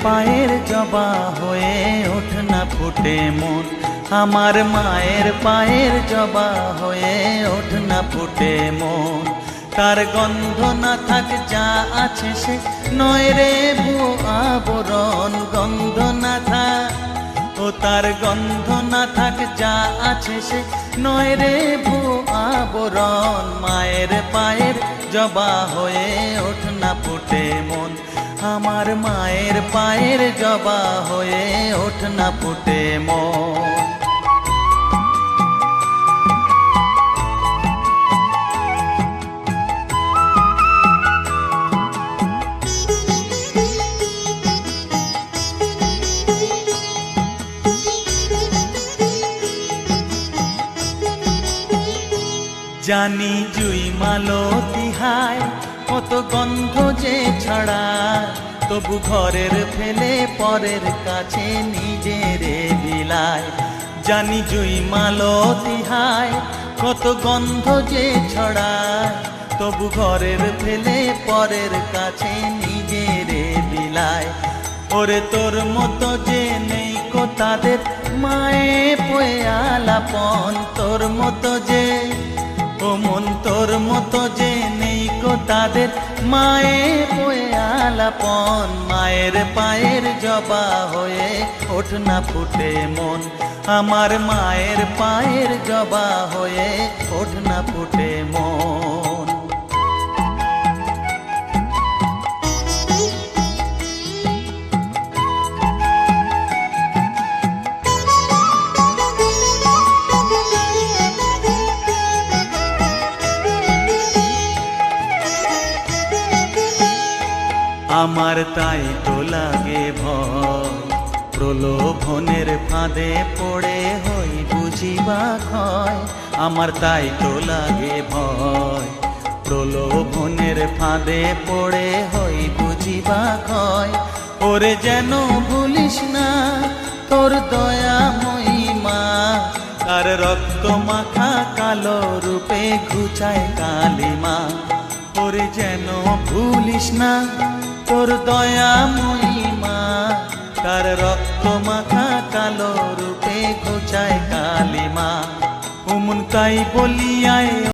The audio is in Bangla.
পায়ের জবা হয়ে ওঠ না ফুটে মন, আমার মায়ের পায়ের জবা হয়ে ওঠ না ফুটে মন। তার গন্ধ না থাক যা আছে সে নয় রে ভুয়ো আবরণ, গন্ধ না থাক ও তার গন্ধ না থাক যা আছে সে নয় রে ভুয়ো আবরণ। মায়ের পায়ের জবা হয়ে ওঠ না ফুটে মন, আমার মায়ের পায়ের জবা হয়ে ওঠ না ফুটে মন। জানি জুই মালতী হায় কত গন্ধ যে ছড়ায়, তবু ঘরের ফেলে পরের কাছে নিজেরে বিলায়। জানি জুই মালতী হায় কত গন্ধ যে ছড়ায়, তবু ঘরের ফেলে পরের কাছে নিজেরে বিলায়। ওরে তোর মতো যে নেই কো তাদের মায়ে পয়ে আলাপন, তোর মতো যে ও মন তোর মতো যে নেই কো তাদের মায়ে পয়ে আলাপন। মায়ের পায়ের জবা হয়ে ওঠ না ফুটে মন, আমার মায়ের পায়ের জবা হয়ে ওঠ না ফুটে মন। আমার তাই তো লাগে ভয়, প্রলোভনের ফাঁদে পড়ে হই বুঝিবা ক্ষয়। আমার তাই তো লাগে ভয়, প্রলোভনের ফাঁদে পড়ে হই বুঝিবা ক্ষয়। ওরে যেন ভুলিস না তোর দয়া মহিমা, তার রক্ত মাখা কালো রূপে ঘুচায় কালিমা। ওরে যেন ভুলিস না তোর দয়া মহিমা, তার রক্ত মাখা কালো রূপে ঘুচায় কালিমা। ওমন তাই বলিয়ায়